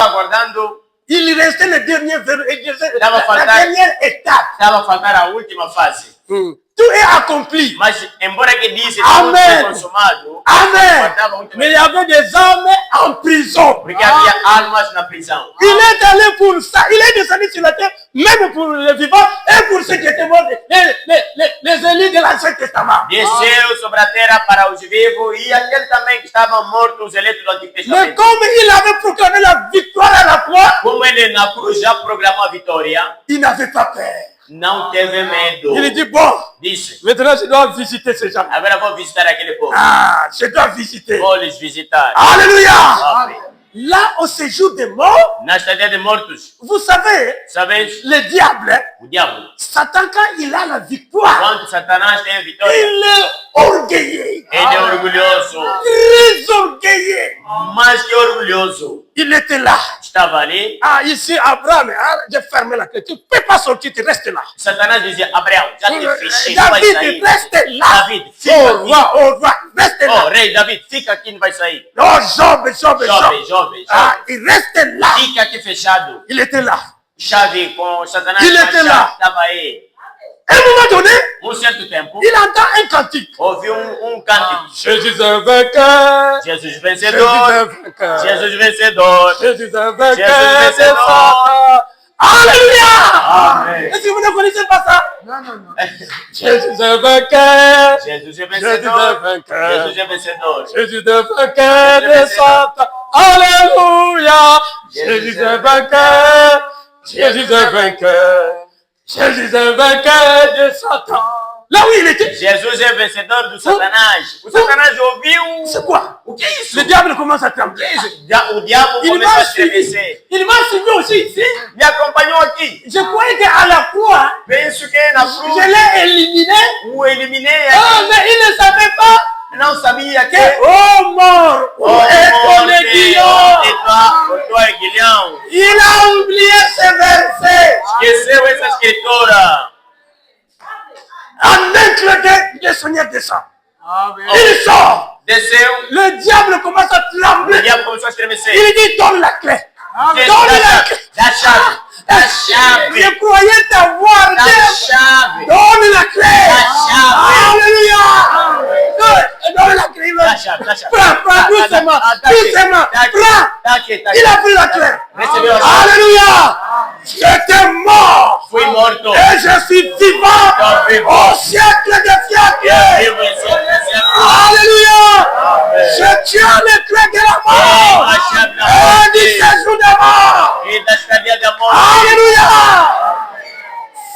aguardando. Il restait le dernier Stava a la dernière étape. Stava a faltare a última fase. Tout est accompli. Mas, embora que disse Amen. tudo foi consumado, Amen. faltava muito Mais il y mais. avait des âmes en prison. Porque havia almas na prisão. Il est allé pour ça. Il est descendu sur la terre, même pour les vivants et pour ceux qui étaient morts, les élus de l'Ancien Testament. Desceu sobre a terra para os vivos e aquele também que estavam mortos, os eleitos do Antigo Mais Testamento. comme il avait proclamé la victoire à la croix, Como ele na cruz já programou a vitória, il n'avait pas peur. não teve medo. Il dit, bon, Disse, maintenant je dois visiter ces gens. agora vou visitar aquele povo. Ah, je dois visiter. Vou lhes visitar. Alléluia. Amém. Là, au séjour des morts, Na estadia de mortos, vous savez, sabes, le diable, o diabo, Satan, quand il a la victoire, quando Satanás tem a vitória, il est orgueilleux. ele é orgulhoso. Très orgueilleux. Mais que orgulhoso. Il était là. Estava ali. Ah, ici, Abraham, ah, j'ai fermé la clé. Tu ne peux pas sortir, tu restes là. Satanás dizia, Abraão, já te fechei, não vai David, sair. reste là. David, fica Oh, aqui. roi, reste Oh, là. rei David, fica aqui, não vai sair. Oh, Job. Jovem. Ah, il reste là. Fica aqui fechado. Il était là. Chave com Satanás. Ele com a était chave, lá. estava aí. À un moment donné, Certo tempo, il entend un cantique. houve cântico. Jésus est vainqueur. Jesus vencedor. vainqueur. Jesus vencedor. Jésus est Jesus vainqueur. vencedor. Alléluia. Amen. Est-ce que vous ne connaissez pas ça? Non. Jésus est vainqueur. Jesus é Jésus est vencedor. vainqueur. Jesus é vencedor. Jésus est vainqueur de Satan. Alléluia. Jésus est vainqueur. Jésus est vainqueur. Jésus est vainqueur de Satan. Là où il était. Jesus é vencedor do Satanás. O Satanás ouviu. C'est quoi? O que é isso? Le diable commence à trembler. O diabo Il começou a m'a suivi. estremecer. Il m'a suivi aussi ici. Me acompanhou aqui. Je croyais qu'à la croix, Penso que na je cruz l'ai éliminé. o eliminei Ah, aqui. mais il ne savait pas Não sabia que. que, oh mort, où est ton aiguillon? Tua aguilhão. Il a oublié ce verset. Esqueceu essa escritura. En un clin d'œil, le Seigneur descend. Amen. Il sort. Desceu. Le diable commence à O trembler. diabo começou a estremecer. Il dit, donne la clé. Amen. Donne la clé. Da chave. Da chave. Je croyais t'avoir. Da Dieu. chave. Donne la clé. chave. Alléluia. Donne la clé. Da chave. Da chave. Prends doucement. Doucement. Prends. Tá aqui. Il a pris la clé. Recebeu a chave. Alléluia. J'étais mort. Fui morto. Et je suis vivant au siècle des siècles. Vivo em ciência. Alléluia. Je tiens les clés de la mort. Et du séjour de mort. E da estadia da morte. Alléluia.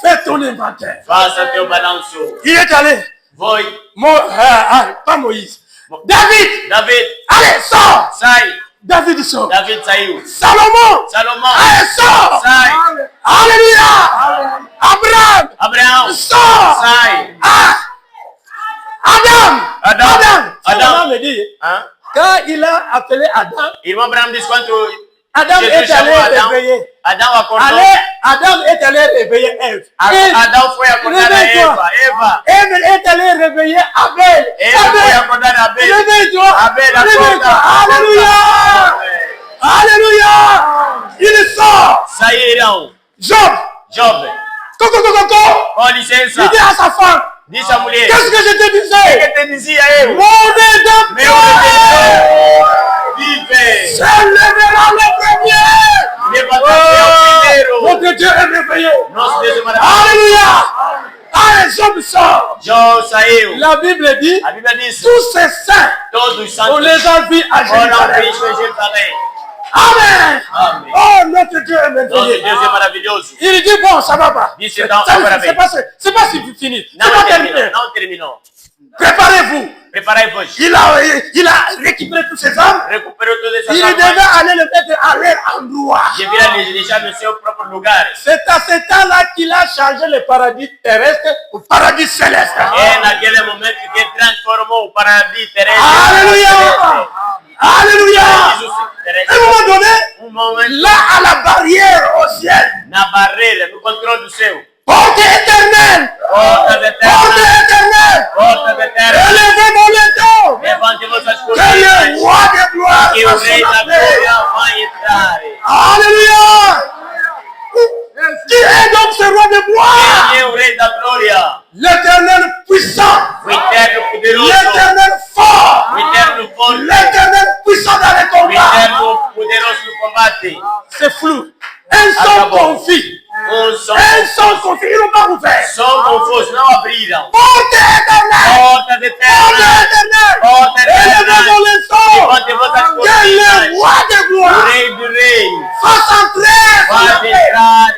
Fais ton inventaire. Faça teu balanço. Il est allé. Foi. Pas Moïse. David. David. Allez, sors. Sai. David sort. David saiu. Salomon. Salomão. Allez, sors. Sai. Alléluia. Abraham. Abraão. Sors. Sai. Ah. Adam. Adam. Salomon me dit, Hã? quand il a appelé Adam, Irmão Abraão diz quanto Adam Jesus est allé chamou Adão. réveiller. Adão acordou. Adam est allé réveiller Ève. Adão foi acordar a Eva. Eva. Ève est allé réveiller Abel. Eva foi acordar a Abel. Réveille-toi. Abel Réveille-toi. acorda. Alléluia. Alléluia. Il sort. Saíram. Job. Jovem. Coco. Com licença. Il dit à sa femme, Disse a mulher. qu'est-ce que je te O que disais? te dizia eu? Mon rédempteur Meu Redentor vive. se lèvera le premier. Levanta-te ao primeiro. Notre Dieu est réveillé. Nosso Deus é maravilhoso. Alléluia. Allez, Job sort. Jó saiu. La Bible dit, A Bíblia diz: tous ces saints, todos os on santos les a vus à foram Jérusalem. vistos em Jerusalém. Amen. Amém. Oh, notre Dieu est Nosso merveilleux. Deus é maravilhoso. Il dit, bon, ça va pas. Disse então, Ça, agora c'est vem. pas fini. C'est Não pas terminou. terminé. Não terminou. Préparez-vous. Preparai-vos. Il a récupéré tous ses hommes. Recuperou todas essas Il almas. devait aller le mettre à leur endroit. Devia les deixar no seu próprio lugar. C'est à ce temps-là qu'il a changé le paradis terrestre au paradis céleste. É naquele momento que transformou o paradis terrestre. Alléluia. Alléluia. À un moment donné, Momento là à la barrière au ciel, na barreira, no controle do céu. porte éternelle, Portas porte eternas. éternelle, Portas eternas. élevez mon leton, Levante vossas que le cortinas. roi de gloire Que o fasse Rei son da appel. Glória vai entrar. puissant dans les O combats. eterno poderoso no combate. C'est flou. Un son Acabou. confie. Som Un son confie. Ils n'ont pas ouvert. confuso, não abriram. Porte éternelle. Portas Porte eternas. éternelle. Portas Élevez eternas. le son. Levante vossas Que le cortinas. roi de O gloire Rei do Rei. fasse entrer. Faz entrar.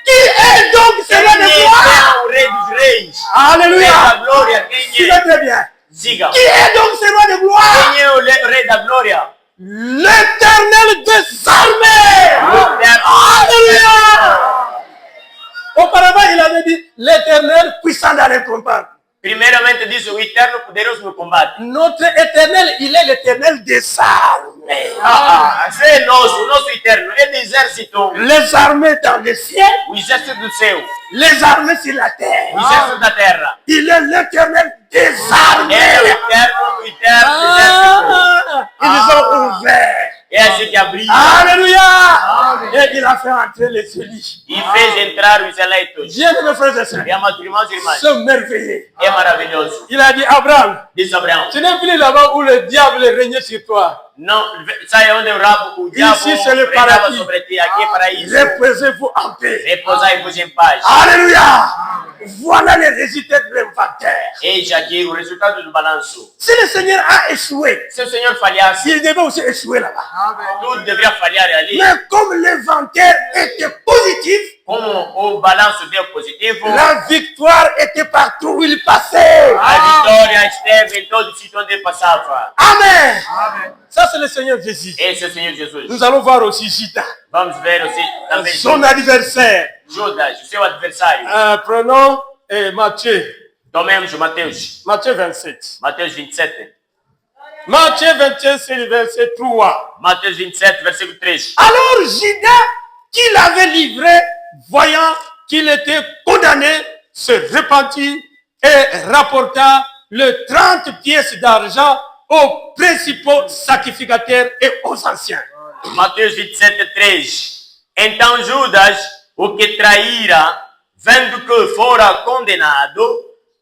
Qui est donc ce Quem roi de gloire? é o Rei dos Reis? Rei da Alléluia. Glória. Quem Suivez é? très bien. Siga. Qui est donc ce roi de gloire? Quem é o Rei da Glória? L'éternel des armées. Alléluia. Auparavant, il avait dit l'éternel puissant dans les combats. Primeiramente diz o eterno poderoso no combate. Notre éternel, il est l'éternel des armées. É nosso, o nosso eterno. É do exército. Les armées dans le ciel, O exército do céu. les armées sur la terre. O exército da terra. Il est l'éternel des É o armées. eterno exército. Ils ont ouvert. É assim que abriu. Alléluia. Et il a fait entrer les élus. E fez entrar os eleitos. Bien, mes frères et sœurs, E amados irmãos e irmãs, c'est merveilleux. é maravilhoso. Il a dit, Abraham, Diz Abraão. tu n'es plus là-bas où le diable régnait sur toi. Não, sai onde o rabo, o diabo Ici, c'est le reinava paradis. sobre ti. Aqui é paraíso. Reposez-vous en paix. Repousai-vos em paz. Alléluia. Voilà les résultats de l'inventaire. Eis aqui o resultado do balanço. Si le Seigneur a échoué, Se o Senhor falhasse, il devait aussi échouer là-bas. tudo deveria falhar ali. Mais comme l'inventaire était positif, Como o balanço deu positivo, la victoire était partout où il passait. a vitória esteve em todo sítio onde ele passava. Amen. Ça, c'est le Seigneur Jésus. Esse é o Senhor Jesus. Nous allons voir aussi Judas, Vamos ver também son adversaire. Judas, o seu adversário. Prenons Matthieu. Tomemos Mateus. Matthieu 27. Mateus 27. Matthieu 21, c'est le verset 3. Mateus 27, versículo 3. Alors Judas, qui l'avait livré, voyant qu'il était condamné, se repentit et rapporta le 30 pièces d'argent aux principaux sacrificateurs et aux anciens. Mateus 27, 3. Então Judas, o que traíra, vendo que fora condenado,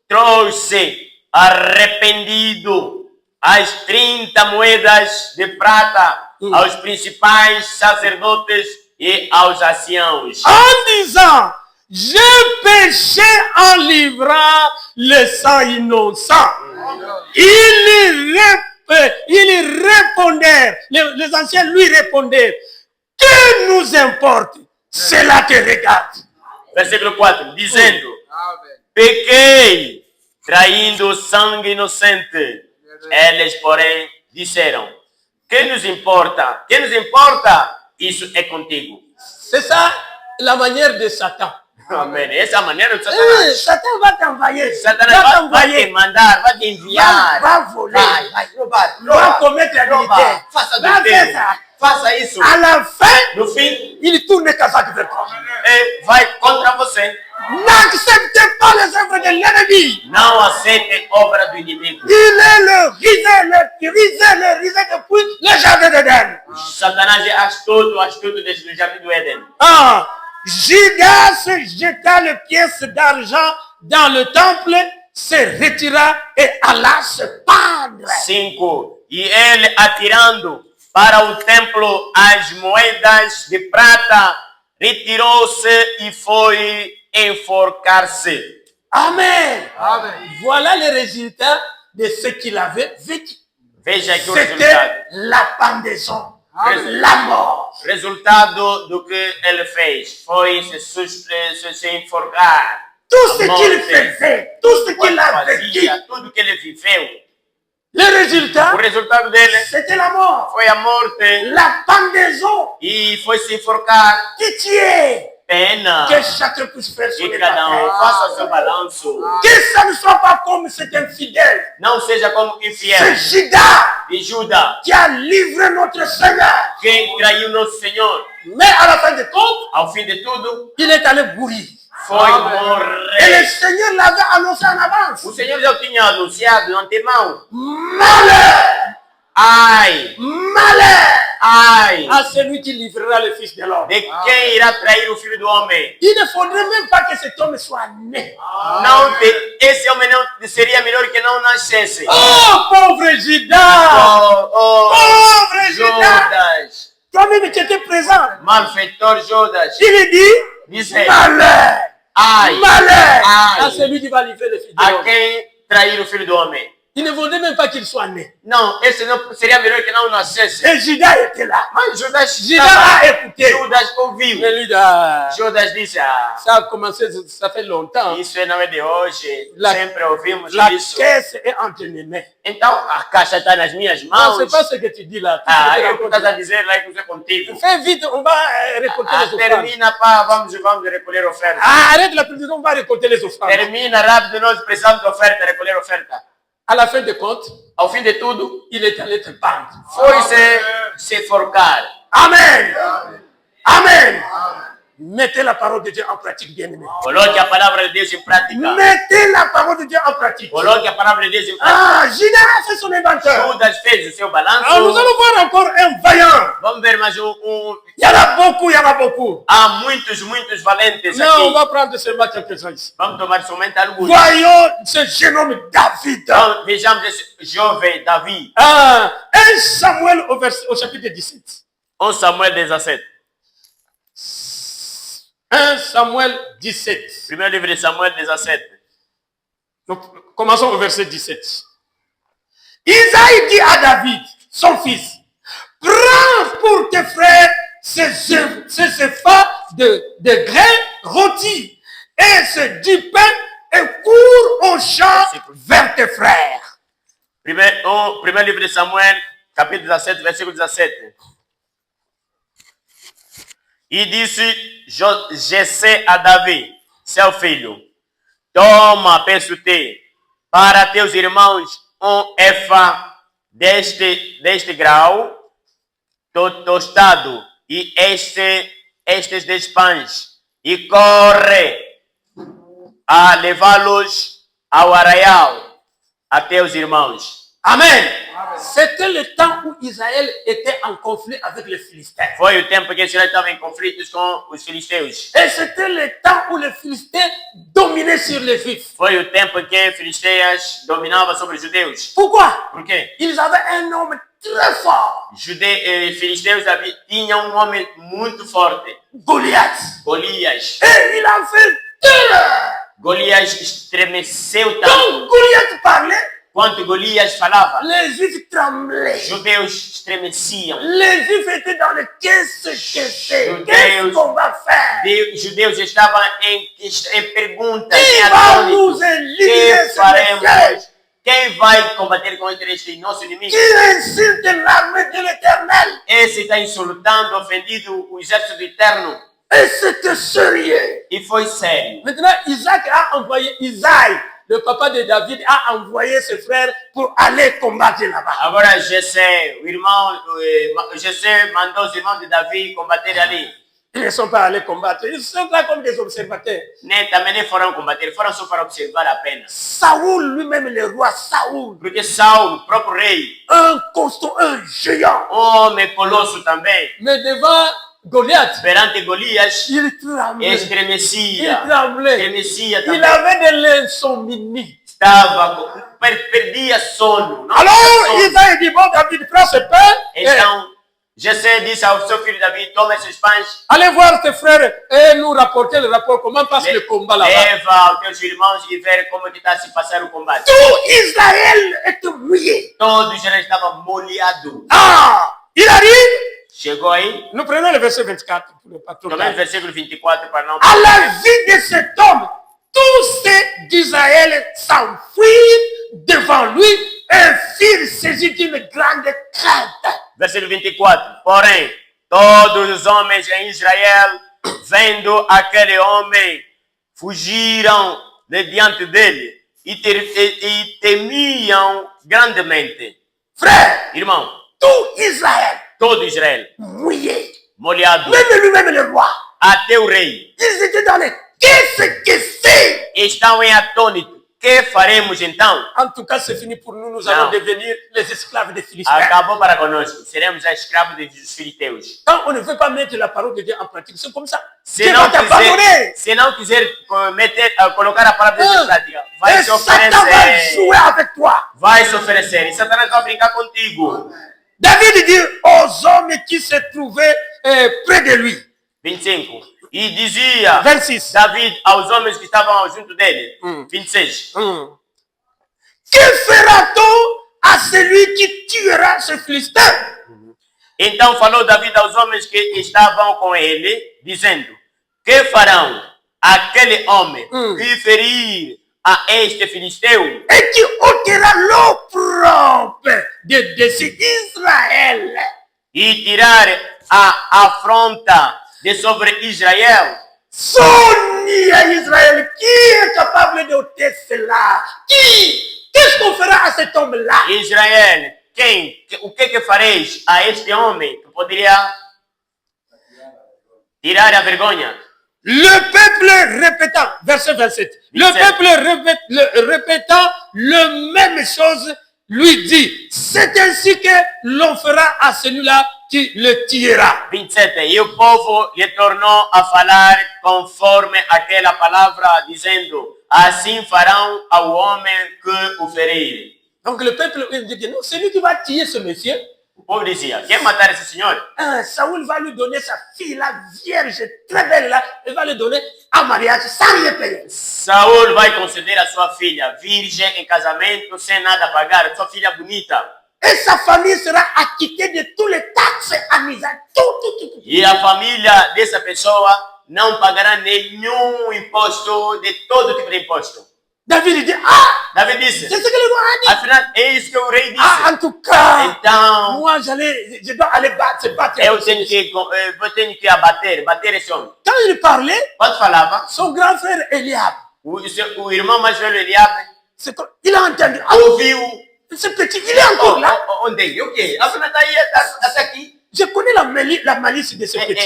trouxe arrependido as 30 moedas de prata aos principais sacerdotes e aos anciãos, En disant, j'ai péché en livrant le sang innocent. Ils répondaient, les anciens lui répondaient, que nous importe, cela te regarde. versículo 4, dizendo, pequei, traindo sangue inocente. Eles, porém, disseram, que nos importa? Que nos importa? Isso é contigo. C'est ça la manière de Satan. Amém. Essa é a maneira de Satanás. Satan va t'envoyer. Satanás vai te mandar, vai te enviar. Va voler. Vai roubar. Va commettre l'adultère. Faça Va faire adultério. ça. Faça isso. À la fin, No fim, il tourne casaque vers toi. vai contra você. N'acceptez pas les œuvres de l'ennemi. Não aceite obra do inimigo. Il est le risé depuis le jardin d'Éden. Satanás é astuto desde o jardim do Éden. Ah, Judas jeta les pièces d'argent dans le temple, se retira et alla se pendre. 5. E ele, atirando para o templo as moedas de prata, retirou-se e foi enforcar-se. Amen. Voilà le résultat de ce qu'il avait vécu. Veja aqui o C'était resultado. la pendaison, la mort. Resultado do que ele fez foi se enforcar. Tout ce A qu'il morte. faisait, tout ce qu'il a vécu, Fazia, tudo que ele viveu. le résultat, O resultado dele c'était la mort. foi a morte La pendaison, e foi se enforcar. pitié, Pena. que chacun puisse faire son Que cada um état. faça seu balanço. Que ça ne soit pas comme cet infidèle. Não seja como C'est infiel Judas de Judas, qui a livré notre Seigneur. quem traiu nosso Senhor. Mais à la fin de compte, Ao fim de tudo, il est allé mourir. foi Et le morrer. Seigneur l'avait annoncé en avance. O Senhor já tinha anunciado de antemão. Malheur, Ai, malheur, ai, ai à celui qui livrera le Fils de l'homme. de quem irá trair o Filho do Homem. Il ne faudrait même pas que cet homme soit né. Esse homem não seria melhor que não nascesse. Oh, pauvre Judas! Pauvre Judas! Judas, Toi-même, tu étais présent. malfeitor Judas, Il dit, disse: malheur, ai, malheur à ai, celui qui va livrer le Fils de a l'homme. quem trair o Filho do Homem. Il ne voulait même pas qu'il soit né. Não, esse não seria melhor que não nascesse. Et Judas était là. Mas Judas Judas a écouté. Judas ouviu. Mais lui, Judas disse: ça a commencé, ça fait longtemps. isso não é de hoje. Sempre ouvimos La isso. caisse est entre mes mains. Então a caixa está nas minhas Non, mãos. c'est pas ce que tu dis là. É o que estás a dizer lá que você é contigo. Fais vite, on va récolter les offrandes. Termina, pá, vamos recolher oferta. Arrête la prédication, on va récolter les offrandes. Termina rápido, nós precisamos de oferta, recolher oferta. À la fin de compte, Ao fim de tudo, il est allé te pendre. foi se forcar. Amen. Amen. Mettez la parole de Dieu en pratique, bien-aimé. Coloque a palavra de Deus em prática. Mettez la parole de Dieu en pratique. Coloque a palavra de Deus em prática. Ah, Judas a fait son inventeur. Judas fez o seu balanço. Alors nous allons voir encore un vaillant. Vamos ver mais Il y en a beaucoup, il y en a beaucoup. Há muitos valentes Mais on aqui. va prendre seulement quelques-uns ici. Vamos tomar somente alguns. Voyons ce jeune homme David. Então, vejamos esse jovem Davi. 1 Samuel au chapitre 17. 1 Samuel 17. 1 Samuel 17. Primeiro livro de Samuel 17. Donc, commençons au verset 17. Isaïe dit à David, son fils, prends pour tes frères ces éphots de grains rôtis et ce du pain et cours au champ vers tes frères. Primeiro livro de Samuel, capítulo 17, versículo 17. E disse Jessé a Davi, seu filho, toma, peço-te, para teus irmãos efa deste grau tostado e estes 10 pães, e corre a levá-los ao arraial a teus irmãos. Amen. C'était le temps où Israël était en conflit avec les Philistins. Foi o tempo que Israel estava em conflitos com os filisteus. Et c'était le temps où les Philistins dominaient sur les Juifs. Foi o tempo que filisteus dominavam sobre os judeus. Pourquoi? Por quê? Ils avaient un homme très fort, Filisteus tinham um homem muito forte, Goliath. Golias. Et il a fait terreur. Golias estremeceu Quand tanto. Goliath parlait, Quando Golias falava, les Juifs tremblaient. os judeus estremeciam. Les Juifs étaient dans le qu'est-ce que c'est? Judeus. Qu'est-ce qu'on va faire? Os judeus estavam em perguntas, Qui em va atônitos. nous Que éliminer ce monsieur faremos? Quem vai combater contra este nosso inimigo? qui insulte l'armée de l'Éternel? Esse está insultando, ofendido o exército eterno. Et c'était sérieux. E foi sério. Maintenant, Isaac a envoyé, Isaïe, le papa de David, a envoyé ses frères pour aller combattre là-bas. Agora Jessé, o irmão, Jessé mandou os irmãos de Davi combater ali. Ils ne sont pas allés combattre. Ils sont là comme des observateurs. Também nem foram combater, foram só para observar apenas. Saoul lui-même, le roi Saoul, Porque Saul, o próprio rei, un costaud, un géant. homem colosso também, Mais devant Goliath, perante Golias, il tremblait. Il estremecia. tremblait. Estremecia Il também. avait de l'insomnie. Perdia sono. Não Alors, tinha sono. Isaïe dit, bon, David, prends ce pain. Et Então, Jessé disse ao seu filho Davi, toma esses pães, allez voir tes frères et nous rapporter le rapport. Comment passe le combat là-bas? leva aos teus irmãos e ver como que está a se passar o combate. Tout Israël est mouillé. Todo Israel estava molhado. Ah, il arrive. Chegou aí, Nous prenons le verset 24 pour le patron. tomei o versículo 24 para não... À la vue de cet homme, tous ceux d'Israël s'enfuirent devant lui et firent saisir d'une grande crainte. Versículo 24. Porém, todos os homens em Israel, vendo aquele homem, fugiram de diante dele e temiam grandemente. Frère, Irmão, tout Israël todo Israel, mouillé. molhado, Même lui-même le roi. até o rei, Ils étaient dans les qu'est-ce que c'est? estão em atônito. que faremos então? En tout cas, c'est fini pour nous. Nous allons devenir les esclaves des Philistins. Acabou para conosco. Seremos escravos dos filisteus. Quand on ne veut pas mettre la parole de Dieu en pratique, c'est comme ça. Se não quiser colocar a palavra de Deus em prática, vai se Satan va jouer oferecer. avec toi. Vai se oferecer. E Satanás vai brincar contigo. David dit aux hommes qui se trouvaient près de lui. 25. E dizia 26. David aos homens que estavam junto dele. 26. Que fera-t-on à celui qui tuera ce Philistin? Então falou David aos homens que estavam com ele, dizendo: que farão aquele homem que ferir a este filisteu Et qui ôtera l'opprobre de dessus d'Israël. e tirar a afronta de sobre Israel? Son nid à Israël, qui est capable d'ôter cela? Qui? Qu'est-ce qu'on fera à cet homme-là? Israel, o que fareis a este homem que poderia tirar a vergonha? Le peuple répétant, verset 27, le 27. peuple répétant le même chose lui dit, c'est ainsi que l'on fera à celui-là qui le tuera. 27. E o povo lhe tornou a falar conforme aquela palavra, dizendo: assim farão ao homem que o ferir. Donc le peuple dit, non, c'est lui qui va tuer ce monsieur. O povo dizia: quer matar esse senhor? Saoul va lui donner sa fille, la vierge, très belle là, il va lui donner en mariage sans rien payer. Saul vai conceder a sua filha virgem em casamento sem nada pagar, sua filha bonita. Et sa famille sera acquittée de tous les taxes amisables. Tout. E a família dessa pessoa não pagará nenhum imposto, de todo tipo de imposto. David dit, David disse: c'est ce que le roi a dit. afinal, é isso que o rei disse. En tout cas, Então, moi je dois aller se battre. eu tenho que bater esse homem. Quand il parlait, Quando falava, son grand frère Eliab, o irmão mais velho Eliabe il a entendu. ouviu. Ce petit, il est encore là. Onde é? O quê? Afinal, tá aí, até aqui. Je connais la malice de ce petit.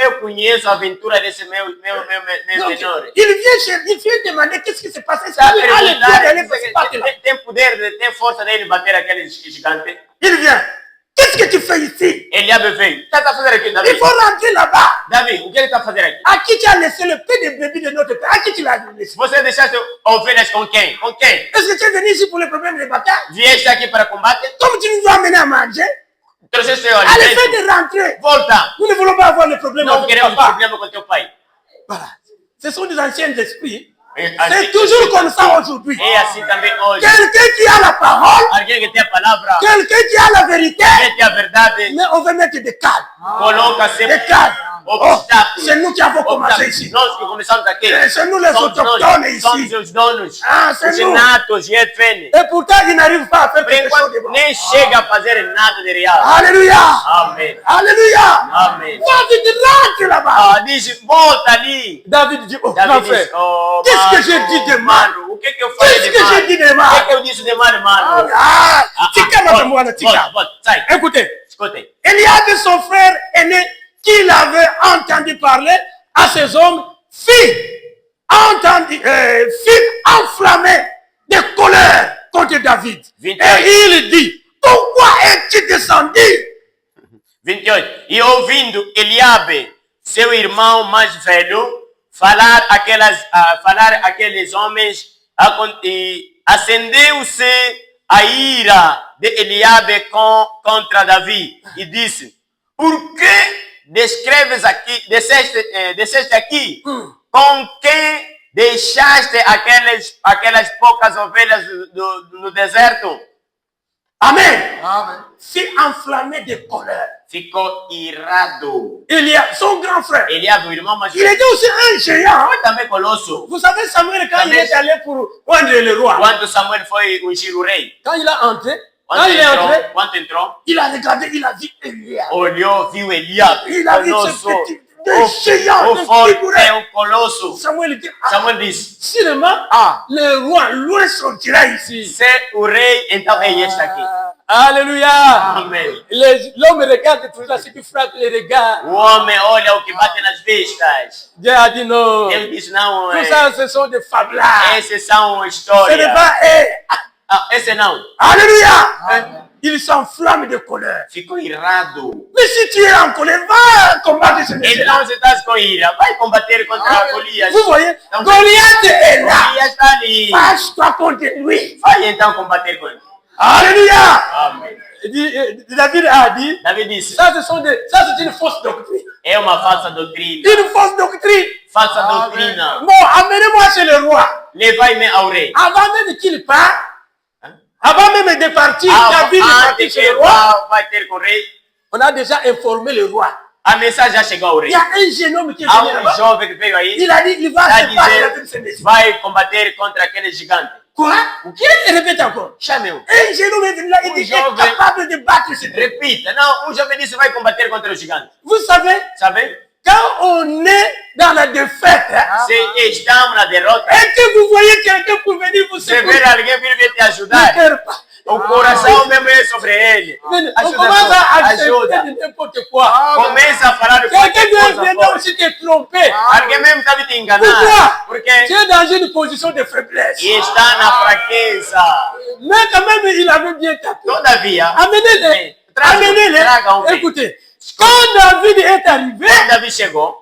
Eu conheço a aventura desse meu Donc, menor. il vient demander qu'est-ce qui se passe. Est-ce Tá qu'il a le droit d'aller se battre là? tem poder, tem força dele bater aquele gigante. Il vient. Qu'est-ce que tu fais ici? Eliabe veio. O que tá fazendo aqui, Il Davi? faut rentrer là-bas. Davi, o que ele tá fazendo aqui? À qui tu as laissé le peu de bébés de notre père? À qui tu l'as laissé? Você deixaste ovelhas com quem? Com quem? Est-ce que tu es venu ici pour les problèmes de bataille? Vieste aqui para combate? Comme tu nous as amené à manger, Trouxeste allez, fais alimento? de rentrer. Volta. Nous ne voulons pas avoir le problème Não avec queremos papa. problema com teu pai. Voilà. Ce sont des anciens esprits. É C'est assim- toujours comme ça aujourd'hui. É assim também hoje. Quelqu'un qui a la parole, Alguém que tem a palavra, quelqu'un qui a la vérité, que tem a verdade, mais on veut mettre des cadres. coloca sempre Des cadres. Oh, obstáculos. c'est nous qui avons commencé ici. Nós que começamos aqui. C'est nous les Somos autochtones nós, somos ici. os donos. C'est Os nous. natos, Yefene. Et pourtant, ils n'arrivent pas à faire Por quelque chose de enquanto, bon. nem chega a fazer nada de real. Alléluia. Amém. Alléluia. Amém. David rentre là-bas. Diz, volta ali. David dit, oh, grand Davi frère, diz, oh, qu'est-ce que mano, j'ai dit de mal? mano, o que eu falei Qu'est-ce de que mal? j'ai dit de O mal? que eu disse de mal, mano? Tika volta, matamuana, tika. volta, sai. Écoutez, Escutem. Eliab, son frère aîné, qu'il avait entendu parler à ces hommes, fut enflammé de colère contre David. 28. Et il dit, pourquoi es-tu descendu? 28. E ouvindo Eliabe, seu irmão mais velho, falar aqueles homens, acendeu-se a ira de Eliabe contra Davi e disse: por que descreves aqui, desceste aqui, com quem deixaste aquelas poucas ovelhas no deserto? Amen. Fut enflammé de colère. Ficou irado. Eliab, son grand frère, Eliabe, o irmão mais il velho, était aussi un géant. foi também colosso. Vous savez, Samuel, quand il Amen. est allé pour prendre le roi, Quando Samuel foi ungir o rei, quand il a entré, quando quand il est entré, entrou, il a regardé, il a vu Eliab. olhou, viu Eliabe, Il a vu ce colosso. petit, de géants, o de forte, figurants. o colosso. Samuel dit, ah, Samuel disse, sûrement, le roi loin sortira ici. se o rei, então rei está aqui. Alléluia. Amém. L'homme regarde toujours ce qui frappe les regards. O homem olha o que bate nas vistas. Dieu a dit non. Deus disse, não, Tout ça, ce sont des fablades. esses são Ce n'est histórias. pas eux. Ah, esse não. Alléluia. Il s'enflamme de colère. Ficou irado. Mais si tu es en colère, va combattre ce monsieur. Então você está com ira, vai combater contra Golias. Vous voyez, Então, Goliath est là. Golias está ali. Fâche-toi contre lui. Vai então combater com ele. Alléluia. Amém. David a dit, Davi disse, ça c'est une fausse doctrine. é uma falsa doutrina. Une fausse doctrine. Falsa doutrina. Bon, amenez-moi chez le roi. Levai-me ao rei. Avant même qu'il parte, avant même de partir, Ah, David est parti antes chez que le roi. vai ter com o rei, On a déjà informé le roi. a mensagem já chegou ao rei. Il y a un jeune homme qui est Há venu um là-bas. jovem que veio aí, Il a dit, il va a se battre avec ce dizer, monsieur. vai combater contra aquele gigante. Quoi? Répète encore. Chame-o. Un jeune homme est venu là, il dit, il est jovem. capable de battre ce monsieur. Repita. Não, um jovem disse, vai combater contra o gigante. Vous savez, Sabe? quand on est dans la défaite, hein, Se estamos na derrota, et que vous voyez quelqu'un pour venir vous você secouer, vê alguém vir te ne ajudar, pleure pas. o coração mesmo é sobre ele. On commence à accepter Ajuda. de n'importe quoi. Começa a falar de Quelqu'un qualquer vient coisa maintenant fora. aussi te tromper. Alguém mesmo está te Pourquoi? enganar. Tu Porque es dans une position de faiblesse. está na fraqueza. Mais quand même, il avait bien tapé. Todavia, Amenez-les. Traga um Amenez-les. rei. Écoutez, quand David est arrivé, quando Davi chegou,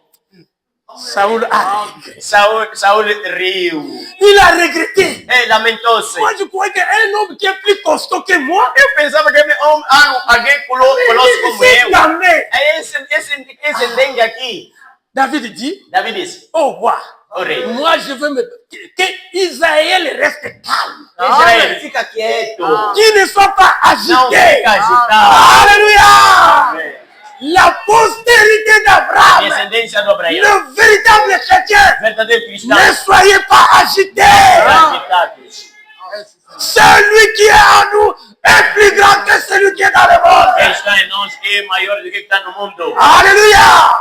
Saoul a regretté. Saul riu. Il a regretté. Lamentou-se. Moi, je croyais qu'un homme qui est plus costaud que moi, Eu pensava que alguém colosso como il s'est eu. calmé. Esse dengue aqui. David dit, Davi disse, oh roi, o rei, moi je veux que Israël reste calme. Israel, fica quieto. Qu'il ne soit pas Não agité. fica agitado. Alléluia. La postérité d'Abraham, Descendência do Abraão. le véritable chrétien, Verdadeiro cristão. ne soyez pas agités. Agitados. Celui qui est en nous est plus grand que celui qui est dans le monde. Quem está em nós é maior do que está no mundo. Alléluia.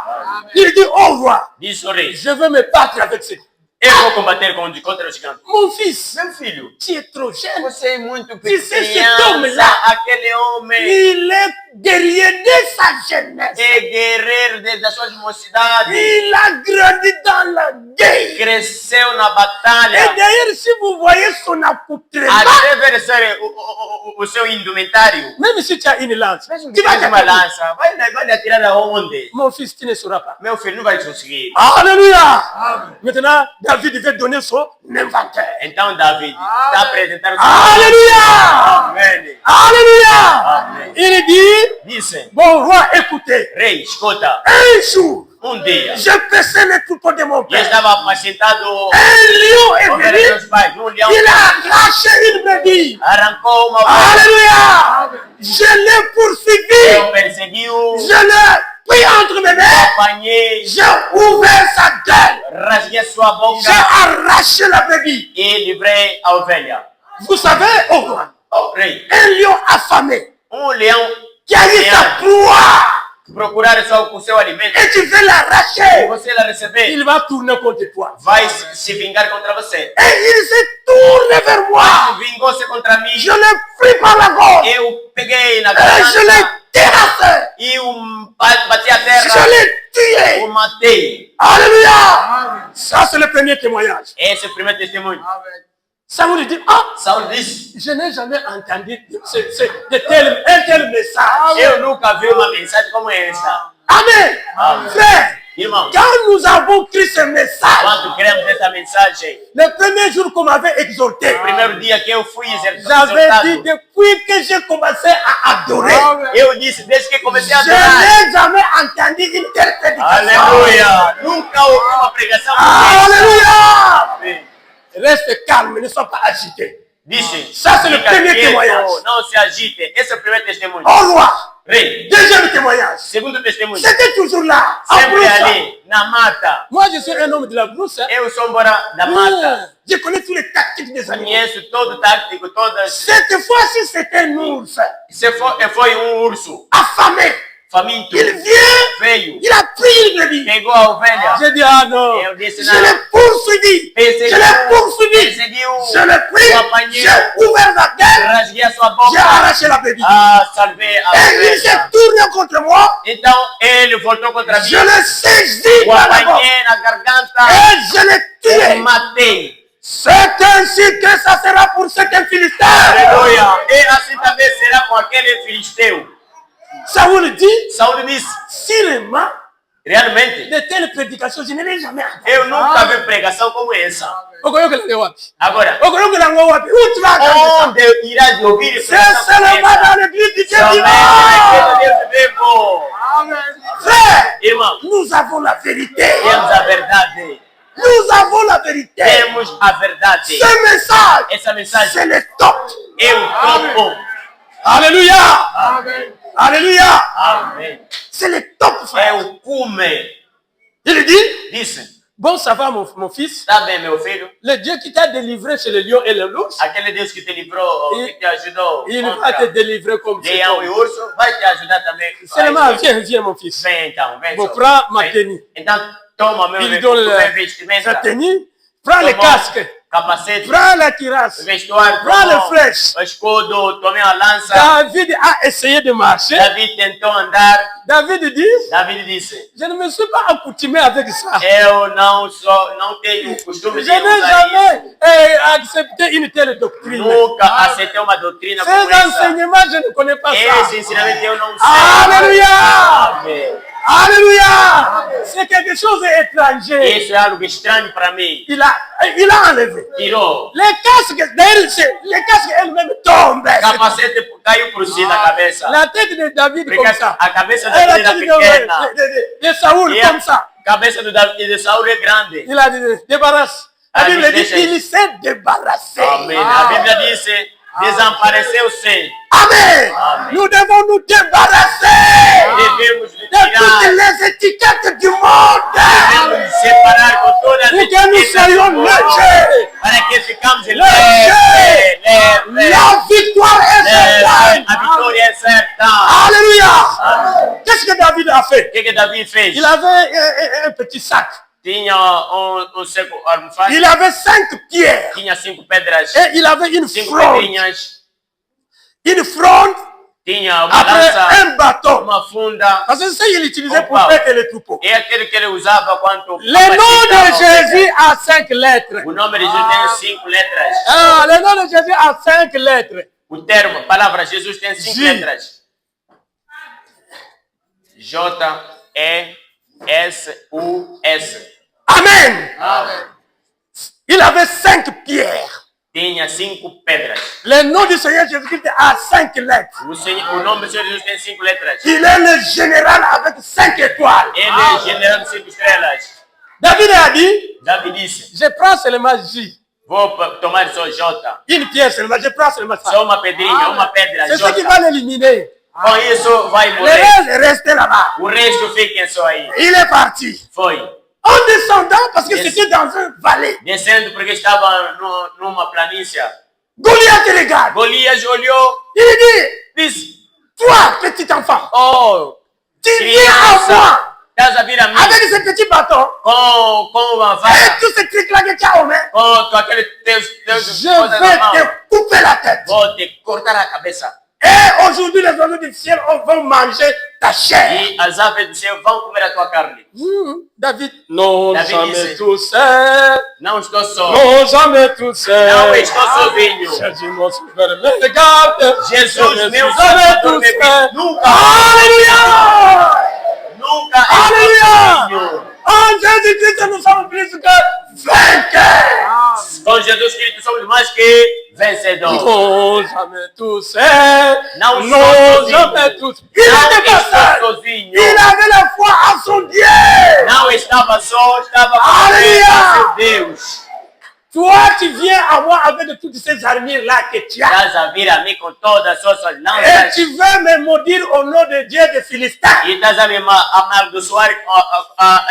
Il dit, oh roi, Diz o rei, je veux me battre avec ce. eu vou combater contra o gigante. Mon fils, Meu filho, tu es trop jeune. você é muito Tu sais, cet criança. homme-là, Aquele homem il est guerrier dès sa jeunesse. é guerreiro desde as suas mocidades. Il a grandi dans la guerre. Cresceu na Et batalha. d'ailleurs, si vous voyez son accoutrement, Até ver o seu indumentário. même si tu as une lance, Mesmo tu que vas tenha uma te lança, vai lhe atirar aonde? Mon fils, tu ne sauras pas. Meu filho, não vai conseguir. Alléluia. Maintenant, David veut donner son inventaire. Então, David está apresentando Alléluia. Amém. Alléluia. Amém. Il dit, Disse, bon roi, écoutez, rei, escuta, un jour, dia, je paissais les troupeaux de mon eu père. estava apacentado Un lion est ovelhas venu, dos pais. Um leão il a arraché une brebis. arrancou uma ovelha. Alléluia. Je l'ai poursuivi. Eu persegui-o, Je l'ai pris entre mes mains. apanhei, J'ai ouvert sa gueule. rasguei sua J'ai boca arraché la brebis. e livrei a ovelha. Vous savez, oh roi, Oh, rei, un lion affamé leão qui a eu sa proie procurar o seu alimento et tu veux e l'arracher, você la receber, il va tourner contre toi. vai se vingar contra você. Et il se tourne vers moi. Vingou-se contra mim. Je l'ai pris par la gorge Eu peguei na et je l'ai garganta terrassé. e bati a Je terra, l'ai tué. o matei. Alléluia. Ça, c'est le premier témoignage. Esse é o primeiro testemunho. Samuel dit, ah, Saul disse, je n'ai jamais entendu un tel message. eu nunca vi uma mensagem como essa. Amen. Amen. Frère, Irmão, quand nous avons pris ce message, quando cremos nessa mensagem, le premier jour qu'on m'avait exhorté, o primeiro dia que eu fui j'avais exortado, dit depuis que j'ai commencé à adorer, eu disse, desde que comecei a je adorar, n'ai jamais entendu une telle prédication. aleluia, nunca ouvi uma pregação como Alléluia. essa. Reste calme, ne sois pas agité. Disse, Ça, c'est le fica premier quieto, témoignage. não se agite. Esse é o primeiro testemunho. Au roi, Rei, deuxième témoignage. segundo testemunho, C'était toujours là, en sempre brousse. ali, na mata. Moi, je suis un homme de la brousse. Hein. Eu sou embora da mata. Je connais tous les tactiques des animaux. Conheço todo o tático, todas. Cette fois-ci, c'était un ours Foi urso, affamé. faminto Il vient, veio, il a pris une brebis. pegou a ovelha. J'ai dit, ah non, Eu disse je não. l'ai poursuivi. Je l'ai poursuivi. Perseguiu, Je l'ai pris, o apanhou, j'ai ouvert la gueule, rasguei a sua j'ai boca, arraché la brebis. salvei a Et il s'est ovelha. tourné contre moi. Então ele voltou contra mim, Je l'ai saisi o par la gorge apanhei na garganta et je l'ai e tué. matei. C'est ainsi que ça sera pour certains Philistins. Aleluia. E assim também será com aquele filisteu. Saoul dit, Saúl disse, seulement realmente, de telles prédications, je ne l'ai jamais entendu. eu nunca vi pregação como essa. Agora, Où tu vas entendre onde irás ouvir ça? C'est pregação como seulement essa? dans l'église du Dieu Somente na igreja vivant. de Deus vivo. Frère, Irmão, nous avons la vérité. temos a verdade. Nous avons la vérité. Temos a verdade. Ce message, Essa mensagem c'est le top. é o topo. Alléluia. Amém. Alléluia. Amém. C'est le top, É frère. o cume. Il dit, Disse, bon, ça va, mon fils. tá bem, meu filho? Le Dieu qui t'a délivré chez le lion et le loup, Aquele Deus que te livrou, que te ajudou il va contra te délivrer comme tu leão e urso, vai te ajudar também. Seulement, viens, mon fils. Vem então, vem Bon, só. prends ma Vem. tenue. Então, toma meu Il donne sa vestimenta. tenue, prends le Toma casque, capacete, prends la cuirasse. vestuário, Prends toma le flèche. o escudo, tomei a lança. David a essayé de marcher. Davi tentou andar. David dit, Davi disse, je ne me suis pas accoutumé avec ça. eu não tenho o costume Je de n'ai usar isso. jamais accepté une telle doctrine. Nunca aceitei uma doutrina como Ces essa. enseignements, je ne connais pas Esse ça. ensinamento eu não sei. Alléluia! Amém. Alléluia! C'est quelque chose d'étranger. Isso é algo estranho para mim. Il a enlevé. Tirou. Les casques, d'ailleurs, les casques elles-mêmes tombent. Capacete caiu por cima da cabeça. La tête de David Porque comme ça. a cabeça Et de la Davi era tête pequena. de Saoul E comme a ça. cabeça de Saul é grande. Il a dit, débarrasse. La Ah, Bible mais dit deixa qu'il s'est débarrassé. Amém. A Bíblia disse, desapareceu-se. Amen. Amen. Nous devons nous débarrasser Devemos de toutes tirar, les étiquettes du monde. devemos separar com todas as Pour que nous etiquetas soyons do mundo, légers. para que ficamos Légers. leves. La victoire est certaine. A vitória é certa. Alléluia. Qu'est-ce que David a fait? O que Davi fez? Il avait un petit sac. Tinha seco almofada, Il avait 5 pierres. tinha 5 pedras, Et il avait une 5 fronde. pedrinhas, Une fronde tinha uma après lança, un bâton. uma funda. Parce que c'est ça qu'il utilisait pour Opa. mettre les troupeaux. É aquele que ele usava quando Le nom de Jésus a 5 lettres. O nome de Jesus tem 5 letras. Ah, le nom de Jésus a 5 lettres. O termo, a palavra Jesus tem 5 J. letras. J-E-S-U-S. Amen. Il avait 5 pierres. Tinha 5 pedras. Le nom du Seigneur Jésus-Christ a 5 lettres. O nome do Senhor Jesus tem 5 letras. Il est le général avec 5 étoiles. Ele é general de 5 estrelas. David a dit, Davi disse, je prends seulement J. vou tomar só J. Une pierre seulement, je prends seulement ça. Só uma pedrinha, uma pedra, C'est ce qui J. va l'éliminer. Com isso vai Le morrer. reste est resté là-bas. O resto fiquem só aí. Il est parti. Foi. En descendant, parce que Yes. c'était dans un vallée. Descendo porque estava numa planície. Goliath regarde. Golias olhou, Il dit, disse, toi, petit enfant, oh, tu viens à moi criança, estás a vir a mim avec ce petit bâton com uma et vara, tout ce truc-là que tu as aux mains. com aquele teus Je coisas na vais mão. te couper la tête. Vou te cortar a cabeça. Et aujourd'hui, les oiseaux du ciel vont manger ta chair. E as aves do céu vão comer a tua carne. David, non, David jamais disse, tout seul. Não estou só. Non, jamais tout seul. Não estou sozinho. Jésus, mon sauveur, me regarde. Jesus, Je ne meu suis jamais Salvador, tout me seul. nunca, Alléluia! nunca estou Alléluia! sozinho. En Jésus-Christ, nous sommes plus que vainqueurs. Com Jesus Cristo somos mais que vencedores. Non, jamais tout seul. Não Non, sou jamais sozinho. tout seul. Il Não n'était pas estou seul. sozinho. Il avait la foi en son Dieu. Não estava só, estava com Aleluia! fé em seu Deus. Toi, tu viens à moi avec de toutes ces armures-là que tu as. estás a vir a mim com todas as suas Et lanças tu veux me maudire au nom de Dieu des Philistins. e estás a me amaldiçoar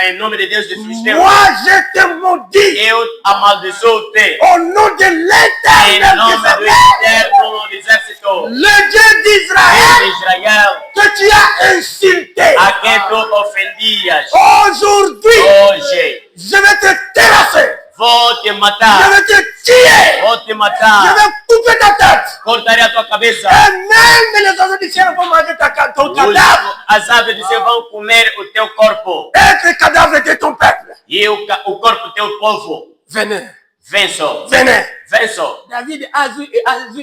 em nome de Deus de Filisteus. Moi, je te maudis Eu amaldiçoo-te au nom de em l'Éternel nome des do armées, Eterno do Exército, le Dieu Deus de d'Israël, Israel, que tu as insulté. a quem tu ofendias. Aujourd'hui, Hoje je vais te terrasser. vou te Je matar, vais te tuer. vou te Je matar, vais couper ta tête. cortarei a tua cabeça. Et même les oiseaux du ciel vont manger ton cadavre. As aves do céu vão comer o teu corpo Et le cadavre de ton peuple. e o corpo do teu povo. Venez. Venço, Venez. venço. David a vu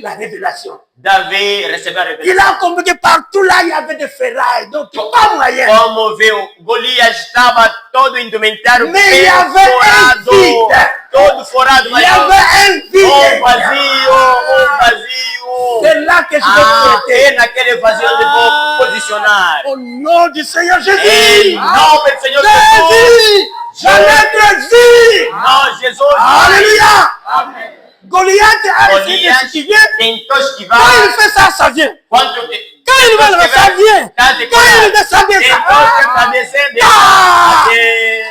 la révélation. Davi recebeu a Il revelação. a compris que partout là, il y avait des ferrailles. Donc, pas moyen. Como viu, Golias estava todo indumentário, Mais il y avait un vide. todo forado, Il mas y avait un um vide. vazio. C'est là que je vais traiter. E naquele vazio eu vou posicionar. Au nom du Seigneur Jésus. Em nome do Senhor Jesus. Jésus. La lettre vie. Não, Jesus. Alléluia. Goliath a essayé de Golias esquiver. tentou Quand esquivar. il fait ça, ça vient. Quando Quand il va le ça vient. Quand il descend, ça vient. tentou tentar descer, Ah! caiu.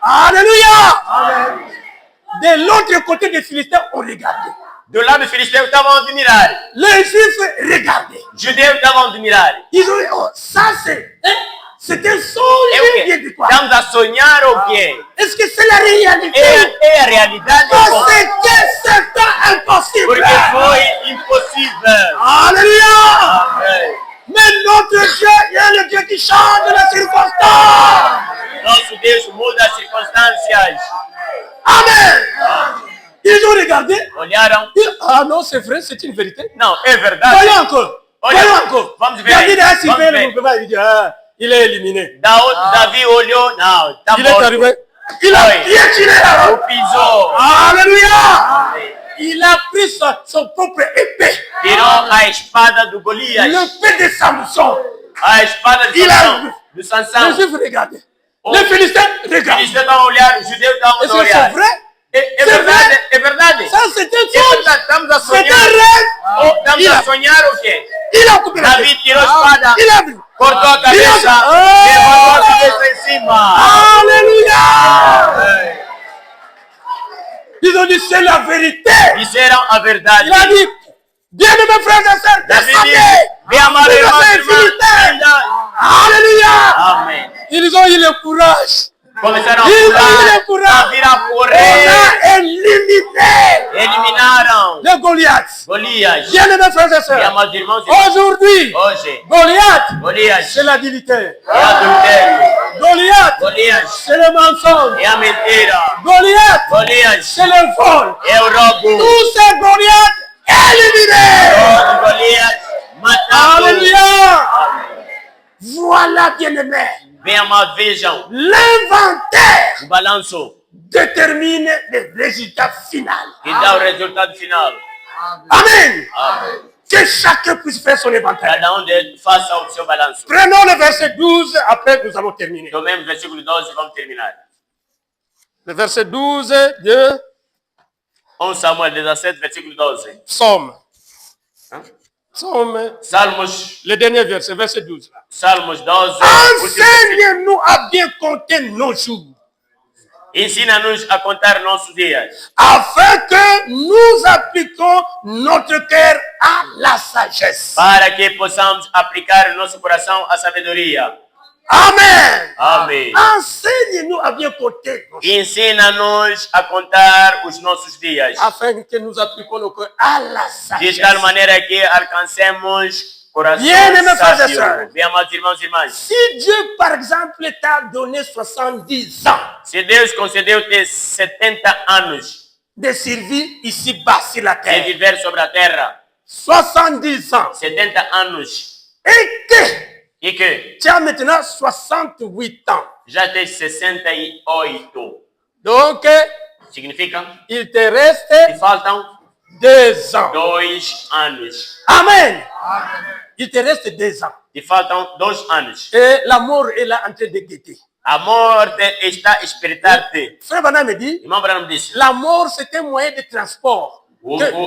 Alléluia. De l'autre côté des Philistins, on regardait. Do lado do filisteu estavam a admirar. Les Juifs regardaient. Judeus estavam a admirar. Ils ont dit, oh, ça c'est... Hein? C'est un É o songe bien quê? de quoi? Estamos a sonhar ou o quê? Est-ce que c'est la réalité? É a realidade. Parce que c'est impossible. Porque foi impossível. Alléluia. Amém. Mais notre Dieu est le Dieu qui change les circonstances. Nosso Deus muda as circunstâncias. Amen. Ils ont regardé. Olharam? Ah non, c'est vrai, c'est une vérité. Não, é verdade. Voyons encore. Olha, Voyons encore. vamos ver David aí, a vamos surveillé le ver. mouvement. Il dit, ah, il est éliminé. Davi olhou, não, tá Il est morto. arrivé. Il a Oi. piétiné O là. pisou. Alléluia. Il a pris son propre épée. Tirou a espada do Golias. L'épée de Samson. A espada de Il Sansão. a- Do Les Sansão. Juifs regardaient. Oh. Les Philistins Os regardent. cristãos estavam a olhar, os judeus estavam Est-ce a que c'est olhar. vrai? É C'est verdade, vrai? é verdade. Ça, c'était un É songe. verdade, estamos a C'était sonhar. un rêve. Oh, estamos Il a a- sonhar o quê? Il a coupé la tête. Davi tirou a espada, Il a vu. cortou a cabeça, Ah. levantou a cabeça em cima. Alléluia. Ils ont dit, c'est la vérité. Disseram a verdade. Il a dit, bien de mes frères et sœurs, Davi descendez. disse, bem amado Vous irmãos êtes e irmãs, Philistins. ainda. Alléluia. Amém. Ils ont eu le courage. Começaram a Ils ont eu pular, le courage. a vir a On correr. a éliminé Eliminaram le Goliath. Golias. Bien de mes frères et Bem sœurs. amados irmãos e irmãs, Aujourd'hui, hoje, Goliath, Golias c'est la divinité. é adultério. Goliath, Golias c'est le mensonge. é a mentira. Goliath, Golias c'est le vol. é o roubo. Tous ces Goliaths éliminés. Todo Golias matado. Alléluia. Voilà, bien-aimés. Bem amados, vejam, L'inventaire o balanço détermine le résultat final. que dá o resultado final. Amen. Amém. Que chacun puisse faire son inventaire. Cada faça o seu balanço. Prenons le verset 12, après nous allons terminer. Tomemos o versículo 12 e vamos terminar. Le verset 12 de 1 Samuel 17, versículo 12. Psaume. Hã? Psaume, Salmos, le dernier verset, verset 12. Salmos 12. Enseigne-nous à bien compter nos jours, Ensina-nos a contar nossos dias, afin que nous appliquions notre cœur à la sagesse. para que possamos aplicar o nosso coração à sabedoria. Amen. Amém. Enseigne-nous à bien compter nos jours, Ensina-nos a contar os nossos dias, afin que nous appliquions nos cœurs à la de sagesse. tal maneira que alcancemos corações Bien-aimés frères et sœurs. sábios. Bem, amados irmãos e irmãs, Si Dieu, par exemple, t'a donné 70 ans se Deus concedeu-te 70 anos de servir ici-bas sur la de terre, viver sobre a terra, 70 ans, 70 anos, et que e que tu as maintenant 68 ans. já tens 68, Donc, significa il te reste que faltam 2 ans. 2 anos. Amen. Il te reste 2 ans. Te faltam 2 anos. Et la mort est là en train de guetter. A morte está a espreitar-te. Frère Branham me dit, Irmão Branham disse, la mort c'est un moyen de transport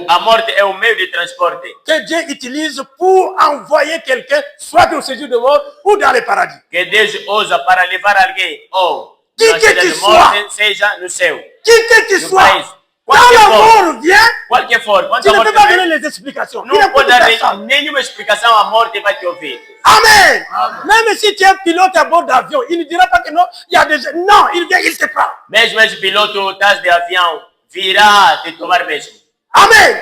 a morte é o meio de transporte que Dieu utilise pour envoyer quelqu'un soit au séjour de mort ou dans le paradis. que Deus usa para levar alguém ou Que na saída que de tu morte, seja no céu. Qui que tu No sois, país. quand Qualquer la for, mort vient, qualquer for, quando tu a ne peux morte pas vem, donner les explications. Il não écoute pode dar personne. nenhuma explicação, a morte vai te ouvir. Amen. Même si tu es pilote à bord d'avion, il ne dira pas que non, il y a des... Non, il vient, il te prend. Mesmo esse piloto estás de avião virá te tomar mesmo. Amen.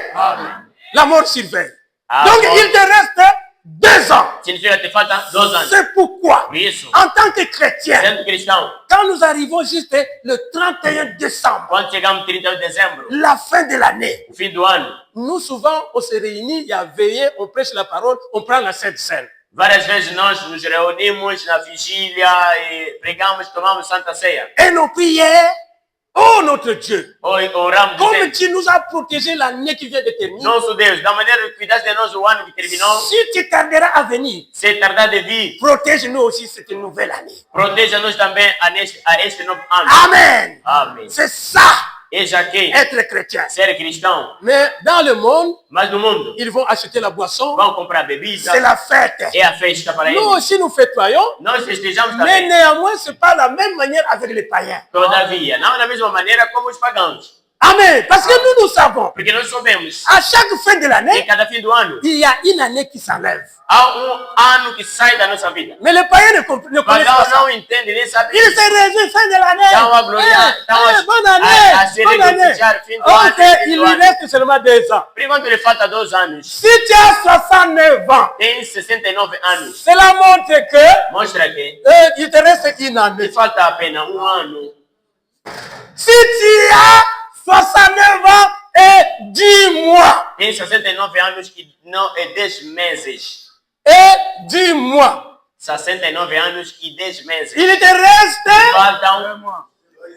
La mort surveille. Ah, Donc bon. il te reste 2 ans. Significa que te falta 2 anos. C'est pourquoi, Por isso, en tant que chrétien, sendo cristão, quand nous arrivons juste le 31 décembre, quando chegamos 31 de dezembro, la fin de l'année, o fim do ano, nous souvent on se réunit, il y a veillé, on prêche la parole, on prend la Sainte Seine. várias vezes nós nos reunimos na vigília e pregamos, tomamos Santa Ceia. Et nos prières, oh notre Dieu, Oramos comme dizendo, tu nous as protégé l'année qui vient de terminer, nosso Deus, da maneira que cuidaste de nós o ano que terminou, si tu tarderas à venir, se tardar de vir, protège-nous aussi cette nouvelle année. proteja-nos também a este novo ano. Amen. Amém. C'est ça, Eis aqui, être chrétien. ser cristão, Mais dans le monde, mas no mundo, ils vont acheter la boisson, vão comprar bebida, c'est la fête. é a festa para Nous eles. aussi nous fêtoyons, Nós festejamos mais também. néanmoins, ce n'est pas la même manière avec les païens. Todavia, não da mesma maneira como os pagãos. Amen. Parce que nous savons, Porque nós sabemos à chaque fin de que l'année, cada fim do ano il y a une année qui s'enlève. há ano que sai da nossa vida. Mais les païens ne connaissent pas Pagão ça. não entende nem sabe Ils isso. se réjouissent fin de l'année. Estão a gloriar, Bonne a année. se Bonne année. regocijar fim do Ok, ano. Fim il do lui ano. reste seulement 2 ans. Por enquanto lhe falta 2 anos. Si tu as 69 ans, Tem 69 anos. cela montre que Mostra que il te reste une année. lhe falta apenas ano. Si tu as 69 ans et 10 mois, Tem 69 anos e não é 10 meses. et 10 mois, 69 anos e 10 meses. il te reste Faltam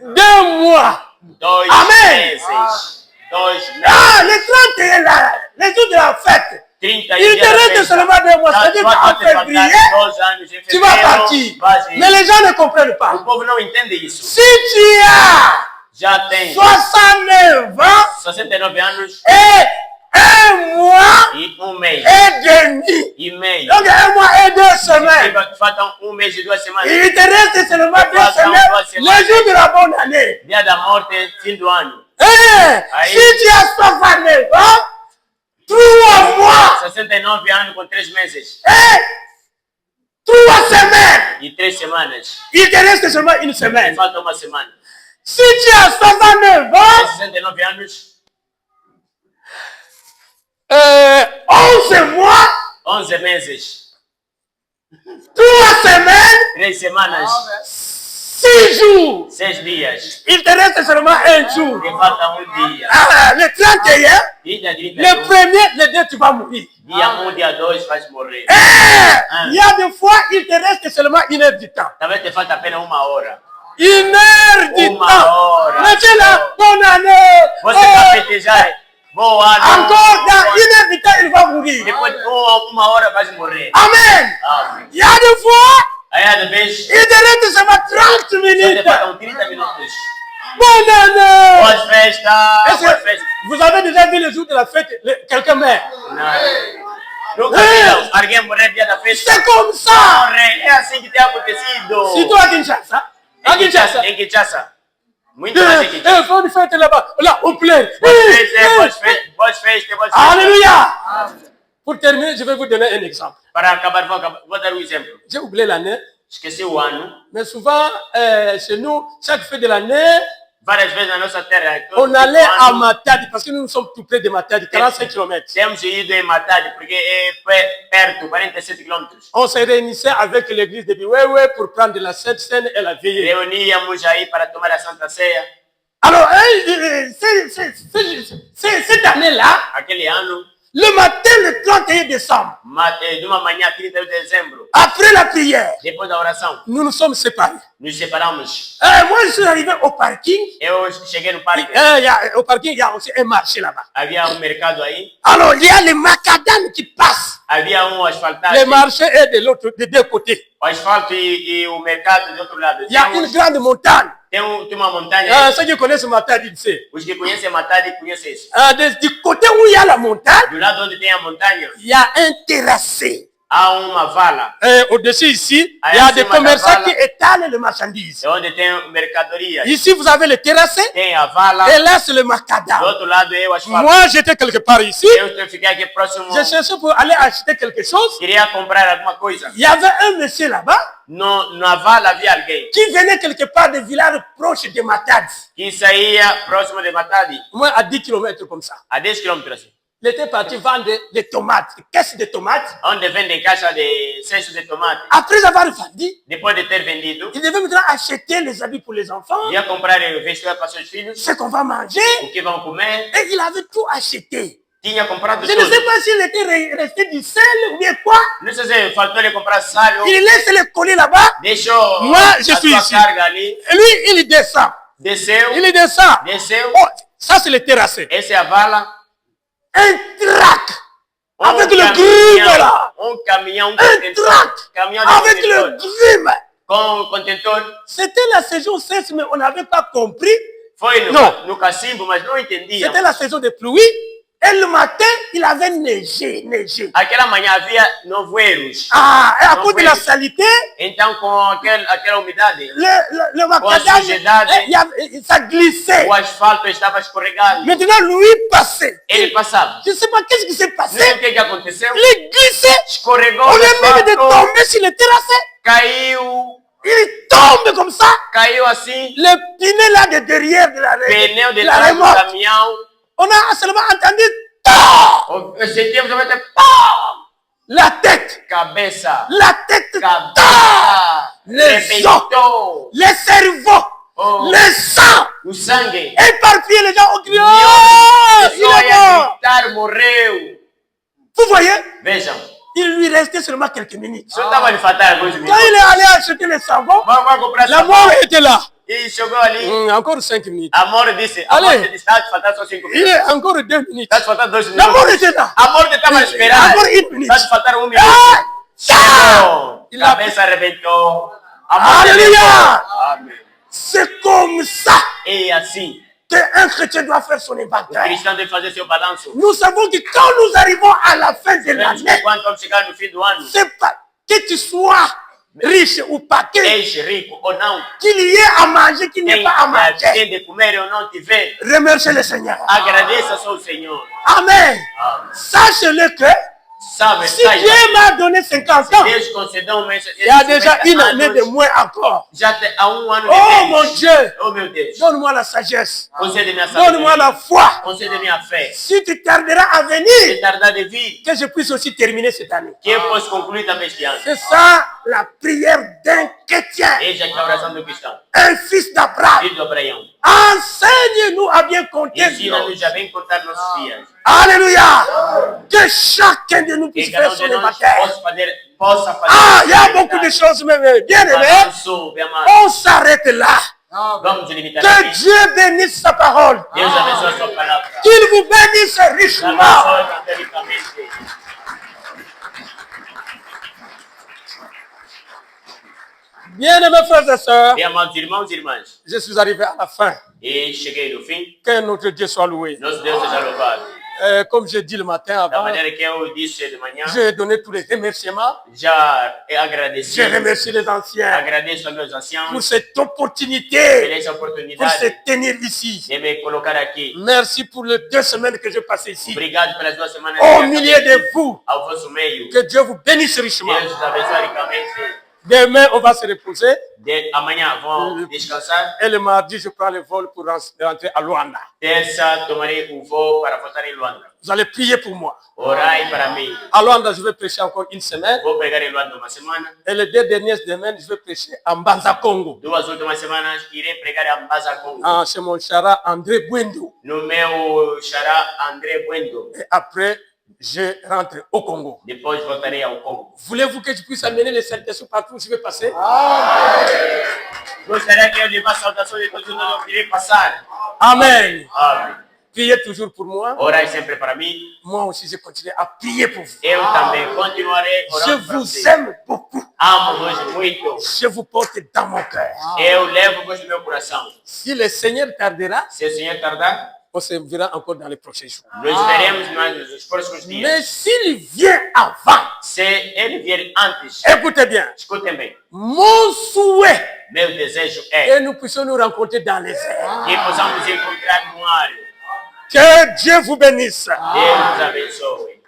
2 mois. 2 Amen. meses. 2 meses. Ah, les 31 là, les jours de la fête, 30 il te reste seulement 2 mois. C'est-à-dire qu'en février, tu vas partir. Mais les gens ne comprennent O pas. povo não entende isso. Si tu as Já tem 69 ans 69 anos et 1 mois e mês et demi, e meio. donc 1 mois et 2 semaines, Faltam mês e 2 semanas. il te reste seulement 2 semaines, les jours de la bonne année. Dia da morte, fim do ano. Si tu as 69 ans, 3 mois 69 anos com 3 meses et 3 semaines, e 3 semanas. il te reste seulement une semaine. Falta uma semana. Si tu as 69 ans, 69 anos, 11 mois, 11 meses, 3 semaines, 3 semanas, 6 jours. 6 dias. Il te reste seulement 1 jour. E falta dia. Ah, le 31, Dia le 31. premier, le 2, tu vas mourir. Dia 1, dia 2, vais morrer. Il y a des fois, il te reste seulement 1 heure du temps. Talvez te falta apenas 1 hora. 1 heure du Uma temps. hora. Mais tu es là, bonne année. Você está festejando. Bom ano. Encore dans 1 heure du temps, il va mourir. Depois de 1 hora vais morrer. Amen. Amém. Il y a des fois, Aí, às vezes, il te reste seulement 30 só te minutes. faltam 30 minutos. Bonne année. Boas festas. Est-ce Boas que festas. vous avez déjà vu le jour de la fête, quelqu'un meurt? Não. Nunca viram alguém morrer dia da festa? C'est comme ça. Morrer. É assim que tem acontecido. Si toi à Kinshasa, à Kinshasa, Em Kinshasa. Muito mais em Kinshasa. faut une fête là-bas. Là, on plaît. Boas festas, boas festas, boas festas, boas festas. Alléluia. Pour terminer, je vais vous donner un exemple. Para acabar, vou dar um exemplo. J'ai oublié l'année, Esqueci o ano. mais souvent, chez nous, chaque fête de l'année, Várias vezes na nossa terra. on allait à Matadi, parce que nous sommes tout près de Matadi, 45 km. Temos ido em Matadi, porque é perto, 47 quilômetros. On se réunissait avec l'église de Biwewe pour prendre la Sainte Seine et la veillée. Reuníamos aí para tomar a Santa Ceia. Alors, cette année-là, Aquele ano, Le matin, le 31 décembre, de uma manhã 30 de dezembro, après la prière, depois da oração, nous nous sommes séparés. nos separamos. Moi, je suis arrivé au parking. Eu cheguei no parque, Au parking, il y a aussi un marché là-bas. havia mercado aí, Alors, il y a les macadam qui passent. havia asfaltagem, Le marché est de l'autre, de deux côtés. o asfalto e o mercado do outro lado. Il y a une grande montagne. Tem uma montanha, Ceux qui connaissent montagne, ils savent. os que conhecem Matadi conhecem isso. Du côté où il y a la montagne, Do lado onde tem a montanha, il y a un terrassé. há uma vala, Au-dessus ici, il y a des commerçants qui étalent les marchandises. é onde tem mercadoria. Ici, vous avez le terrassé. Tem a vala, Et là, c'est le do macadam. outro lado é o asfalto. Moi, j'étais quelque part ici. Eu fiquei aqui próximo, Je cherchais pour aller acheter quelque chose. queria comprar alguma coisa. Il y avait un monsieur là-bas Na vala havia alguém qui venait quelque part de village proche de Matad. que saía próximo de Matadi, Au moins à 10 km comme ça. a 10 km assim, Il était parti vendre des tomates, des caisses de tomates. onde vendem caixa de cestos de tomate. Après avoir vendu, Depois de ter vendido, il devait maintenant acheter les habits pour les enfants, ia comprar vestido para seus filhos, ce qu'on va manger. o que vão comer. Et il avait tout acheté. Tinha comprado Je ne sais tudo. pas s'il était resté du sel ou bien quoi. Não sei se faltou ele comprar sal ou Il laisse le colis là-bas. deixou Moi, je a suis sua ici. carga ali. Et lui, il descend. Desceu, Il descend. desceu. Oh, ça, c'est le terrassé. Essa é a vala. Un trac. Avec le grume là. caminhão, Un trac. caminhão de Avec le contentor. grume. Com contentor. C'était la saison sèche, mais on n'avait pas compris. Foi Não. no cacimbo, mas não entendia. C'était la saison de pluie. Et le matin, il avait neigé. Aquela manhã havia nevoeiros. Ah, et à Não cause de foi. la salité, Então, com aquela umidade, le macadam, sujidade. ça glissait. o asfalto estava escorregado. Maintenant, lui passait. Ele passava. Je ne sais pas qu'est-ce qui s'est Não passé. sei o que aconteceu. Il glissait. Escorregou Au o lieu même de asfalto, tomber sur le terrasse, caiu, il tombe comme ça. caiu assim. Le pneu là de derrière de Pneu de la trás do remorque. caminhão. On a seulement entendu TAM! Sentimos somente pá! La tête. Cabeça. La tête. TAM! Cabeça. Les os. Rebentou. Le cerveau. Oh. Le sang. O sangue. Éparpillé, les gens ont crié. Miolo. Oh, il Pessoa est ia mort. gritar, morreu. Vous voyez, Vejam. il lui restait seulement quelques minutes. Só estava lhe faltar alguns Quand minutos. il est allé acheter le savon, Vamos comprar la essa mort était là. E chegou ali. Encore 5 minutes. A morte disse. A Allez. morte disse. Está te faltar só 5 Il minutos. est encore 2 minutes. Está te faltar 2 La minutos. mort était là. A morte estava a esperar. Encore 1 minute. Está te faltar 1 minuto. Ah! Chegou. Il a- Cabeça arrebentou. A morte Alléluia. arrebentou. Amém. C'est comme ça E assim, qu'un chrétien doit faire son o inventaire. cristão deve fazer seu balanço. Nous savons que quand nous arrivons à la fin de Sabemos que l'année, quando vamos chegar no fim do ano, c'est pas que tu sois riche ou pas, és rico ou não, qu'il y ait à manger, qu'il n'y ait pas à manger. tem de comer ou não tiver, Remerciez le Seigneur. agradeça só o Senhor. Amen. Sachez-le que Sabe, si saiba, Dieu m'a donné 50 ans, Deus concedeu um mês. il y a déjà une année de moins encore. Já tem há ano de Oh mês. mon Dieu, Oh meu Deus, donne-moi la sagesse. concede-me a Donne-moi sabedoria, la foi. concede-me a fé. Si tu tarderas à Se venir, tardar de vir, que je puisse aussi terminer cette année. que eu possa concluir também este ano. C'est ça la prière d'un chrétien, Eis aqui a oração do cristão. un fils d'Abraham. Filho de Abraão. Enseigne-nous à bien compter. Ensina-nos já bem contar nossos dias. Alléluia. Que chacun de nous Que puisse cada faire um son de nós inventaire. possa fazer. Ah, il y a beaucoup de choses, mais bien aimé. Balanço, meu amado. On s'arrête là. Vamos nos limitar Que aqui. Dieu bénisse sa parole. Deus abençoe a sua palavra. Qu'il vous bénisse richement. Abençoe riquamente. Bien aimés frères et sœurs, Meus amados irmãos e irmãs, je suis arrivé à la fin. e cheguei no fim. Que notre Dieu soit loué. Nosso Deus seja louvado. Comme j'ai dit le matin Da avant, maneira que eu disse de manhã, j'ai donné tous les remerciements. já agradeci. Je remercie les anciens Agradeço aos meus anciãos pour cette opportunité, pela essa pour oportunidade se tenir ici. de me colocar aqui. Merci pour les 2 semaines que j'ai passées ici. Obrigado pelas 2 semanas Au que milieu de vous, ao vosso meio. que Dieu vous bénisse richement. Deus os abençoe ricamente. Demain, on va se reposer. Amanhã vão descansar. Et le mardi, je prends le vol pour rentrer à Luanda. Terça tomarei o voo para voltar em Luanda. Vous allez prier pour moi. Orai para mim. À Luanda, je vais prêcher encore 1 semaine. Vou pregar em Luanda uma semana. Et les 2 dernières semaines, je vais prêcher à Mbanza, Congo. 2 últimas semanas irei pregar em Ambaza, Congo. Chez mon chara André Buendo. No meu xará André Buendo. Et après, je rentre au Congo. Depois voltarei ao Congo. Voulez-vous que je puisse amener les salutations partout où je vais passer? Gostaria que eu levasse saudações de todos onde eu irei passar. Amen. Amém. Priez toujours pour moi. Orai sempre para mim. Moi aussi, je continue à prier pour vous. Eu também continuarei Je orando para vous vocês. aime beaucoup. Amo-vos muito. Je vous porte dans mon cœur. Eu levo-vos no meu coração. Si le Seigneur tardera, Se o Senhor tardar, on se verra encore dans les prochains jours. nos veremos mais nos próximos dias. Mais s'il vient avant, Se ele vier antes, écoutez bien, escutem bem. mon souhait Meu desejo é que nous puissions nous rencontrer dans les airs. que possamos encontrar no ar. Que Dieu vous bénisse. Deus abençoe.